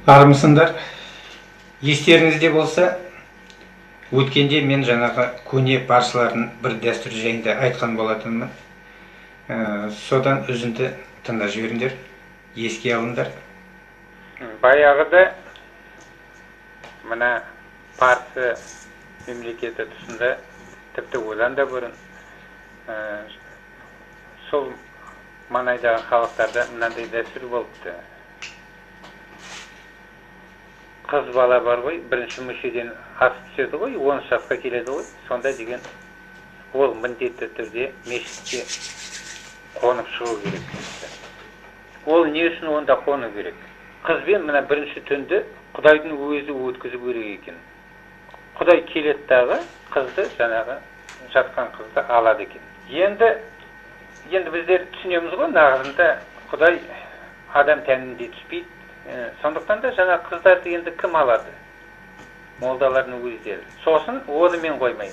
Армысыңдар. Естеріңізде болса, өткенде мен жаңағы көне парсылардың бір дәстүр жайында айтқан болатынмын. Содан үзінді тыңдап жіберіңдер, еске алыңдар. Баяғыда мына парсы мемлекеті тұсында, тіпті одан да бұрын сол маңайдағы халықтарда мынандай дәстүр болыпты. Қыз бала бар ғой, бірінші мүшеден асып түседі ғой, 10 жасқа келеді ғой, сонда деген ол міндетті түрде мешітке қонып шығу керек. Ол не үшін онда қону керек? Қызбен мына бірінші түнді Құдайдың өзі өткізіп керек екен. Құдай келеді дағы қызды, жаңағы жатқан қызды алады екен. Енді біздер түсінеміз ғой, нағызында Құдай адам тәнінде түспейді. Сондықтан да жаңа қыздарды енді кім алады? Молдалардың өздері. Сосын онымен қоймай.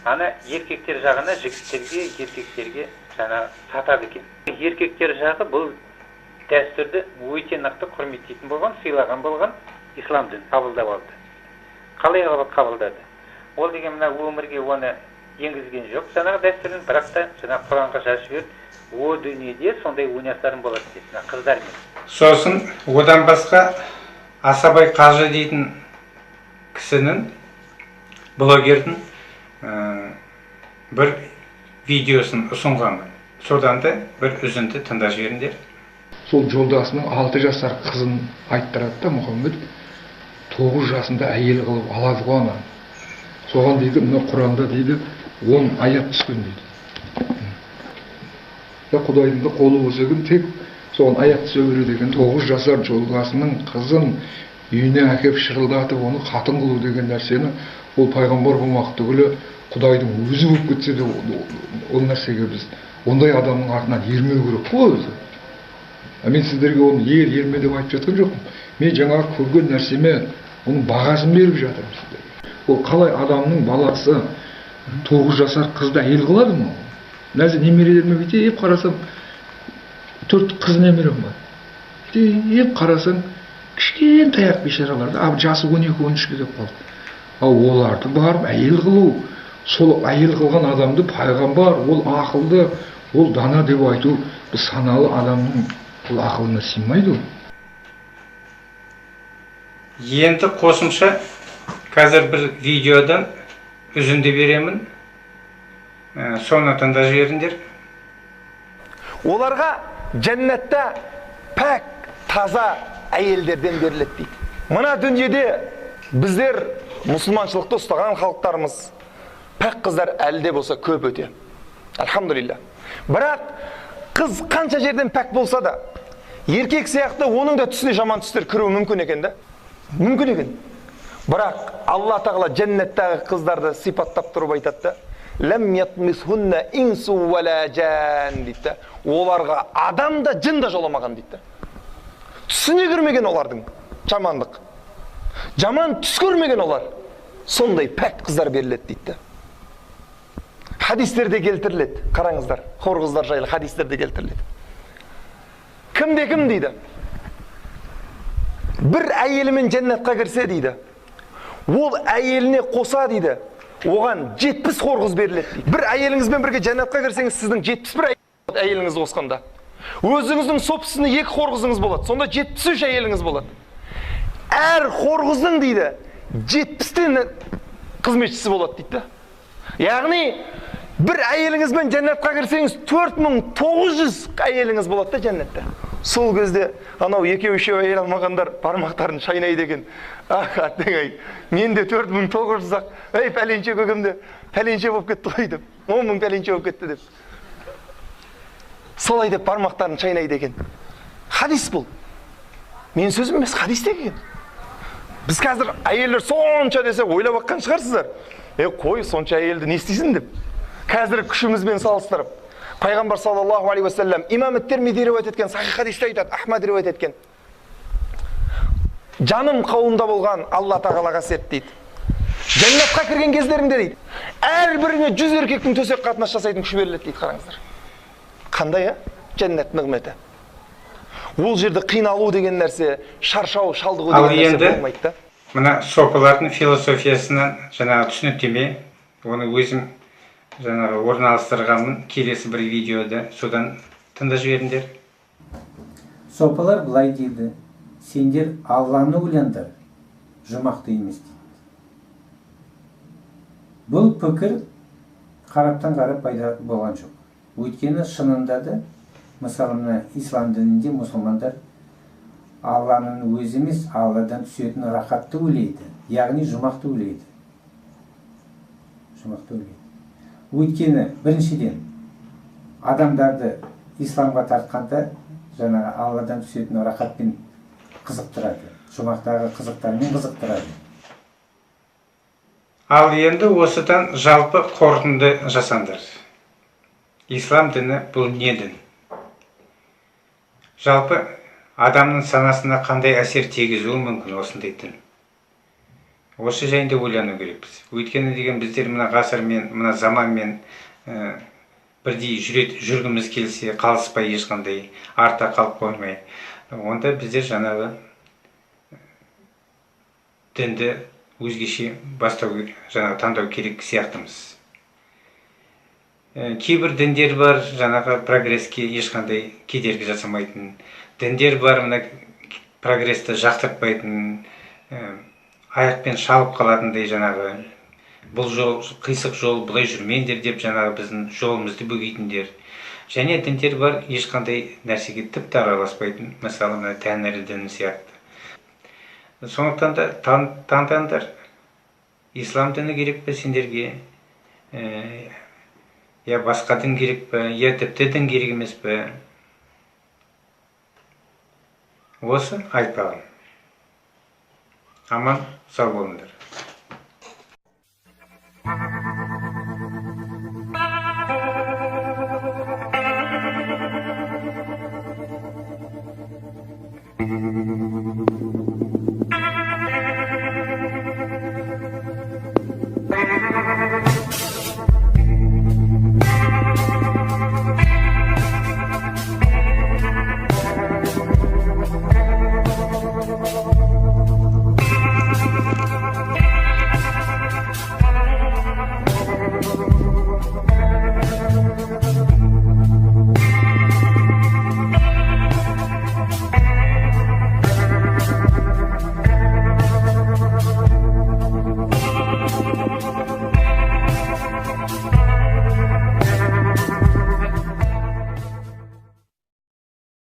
Ана еркектер жағына жігіттерге, еркектерге жаңа сатады екен. Еркектер жағы бұл дәстүрді өте нақты құрметтейтін болған, сыйлаған болған, ислам дін қабылдап алды. Қалай қабылдады? Ол деген мына өмірге оны енгізген жоқ, жаңағы дәстүрін, бірақ та жаңа Құранға жазып жіберді. О дүниеде сондай өнертарым болады дейді, қыздармен. Сосын одан басқа Асабай Қажы дейтін кісінің, блогердің бір видеосын ұсынғанмын. Содан да бір үзінді тыңдап жіберіңдер. Сол жолдасының 6 жасар қызын айттырады да, Мұхаммед 9 жасында әйел қылып алады ғой ана. Соған дейді, мына Құранда дейді, 10 аят түскен дейді. Құдайдың да қолы өсеген, тек соған аят түсе береді екен. 9 жасар жолдасының қызын үйіне әкеп шырылдатып, оны қатын қылу деген нәрсені ол пайғамбар болмақ түгілі Құдайдың өзі болып кетсе де, ол нәрсеге біз ондай адамның артынан ермеу керек қой өзі. Мен сіздерге оны ерме деп айтып жатқан жоқпын. Мен жаңағы көрген нәрсеме оның бағасын беріп жатырмын сіздерге. Ол қалай адамның баласы 9 жасар қызды әйел қылады ма? Нәзір немерелеріме бүйтіп қарасам, 4 қыз немерем бар. Бүйтіп қарасам, кішкене таяқ бейшараларды, жасы 12-13-ке деп қалды. Оларды барып әйел қылу, сол әйел қылған адамды пайғамбар, ол ақылды, ол дана деп айту, біз саналы адамның бұл ақылына сыймайды. Енді қосымша қазір бір видеодан үзінді беремін. Соны тыңдап жіберіңдер. Оларға жәннатта пәк, таза әйелдерден беріледі дейді. Мына дүниеде біздер мұсылманшылықты ұстаған халықтарымыз пәк қыздар әлде болса көп өте. Альхамдулилля. Бірақ қыз қанша жерден пәк болса да, еркек сияқты оның да түсіне жаман түстер кіруі мүмкін екен да. Мүмкін екен. Бірақ Алла тағала жәннаттағы қыздарды сипаттап тұрып айтады. Ләм ятмисхунна инсу вәлә жан дейді. Оларға адам да жын да жоламаған дейді. Түсіне кірмеген олардың жамандық. Жаман түс көрмеген олар. Сондай пәк қыздар беріледі дейді. Хадистерде келтіріледі. Қараңыздар, хор қыздар жайлы хадистерде келтіріледі. Кімде кім дейді? Бір әйелімен жәннатқа кірсе дейді. Ол әйеліне қоса дейді. Оған 70 хор қыз беріледі дейді. Бір әйеліңізбен бірге жәннатқа кірсеңіз, сіздің 71 әйеліңіз қосқанда. Өзіңіздің собственный 2 хор қызыңыз болады. Сонда 73 әйеліңіз болады. Әр хор қыздың дейді 70-тен қызметшісі болады дейді. Яғни бір әйеліңізбен жәннатқа кірсеңіз 4900 әйеліңіз болады да жәннатта. Сол кезде анау 2-3 әйел алмағандар бармақтарын шайнайды екен. Аттеңай, менде 4900-ақ, пәленше көкімде, пәленше болып кетті ғой деп, 10.000 пәленше болып кетті деп. Солай деп бармақтарын шайнайды екен. Хадис бұл. Мен сөзім емес, хадис деген. Біз қазір әйелдер сонша десе ойлап баққан шығарсыздар. Қой, сонша әйелді не істейсің деп. Қазір күшімізбен салыстырып. Пайғамбар саллаллаху алейхи уассалам имам Тирмизи риуаят еткен, сахих хадисте айтады, Ахмад риуаят еткен. Жаным қауымда болған Алла тағалаға сет дейді. Жәннатқа кірген кездерінде дейді. Әрбіріне 100 еркектің төсек қатынас жасайтын күш беріледі дейді, қараңыздар. Қандай, жәннат нығметі. Ол жерде қиналу деген нәрсе, шаршау, шалдығу Ал деген нәрсе енді болмайды да. мына сопылардың философиясынан жаңағы түсініктеме, оны өзім жаңағы орналастырғанмын келесі бір видеода, содан тыңдап жіберіңдер. Сопылар былай дейді: сендер Алланы ойлаңдар, жұмақты емес дейді. Бұл пікір қараптан қарап пайда болған жоқ. Өйткені шынында да, мысалы мына ислам дінінде мұсылмандар Алланың өзі емес, Алладан түсетін рахатты ойлайды, яғни жұмақты ойлайды. Жұмақты ойлайды. Өйткені біріншіден адамдарды исламға тартқанда жаңағы Алладан түсетін рахатпен қызықтырады, жұмақтағы қызықтармен қызықтырады. Ал енді осыдан жалпы қорытынды жасаңдар. Ислам діні бұл не дін? Жалпы адамның санасына қандай әсер тигізуі мүмкін осындай дін? Осы жайында ойлану керекпіз. Өйткені деген біздер мына ғасырмен, мына заманмен бірдей жүргіміз келсе, қалыспай ешқандай арта қалып қоймай, онда біздер жаңағы дінді өзгеше жаңағы таңдау керек сияқтымыз. Кейбір діндер бар, жаңағы прогресске ешқандай кедергі жасамайтын. Діндер бар, мына прогрессті жақтыртпайтын, аяқпен шалып қалатындай жаңағы бұл жол қисық жол, бұлай жүрмеңдер деп жаңағы біздің жолымызды бөгейтіндер. Және діндер бар, ешқандай нәрсеге тіпті араласпайтын, мысалы мына Тәңір діні сияқты. Сондықтан да таңдаңдар, ислам діні керек пе сендерге, я басқа дін керек пе, я тіпті дін керек емес пе? Осы айтпағым. Аман сау болыңдар.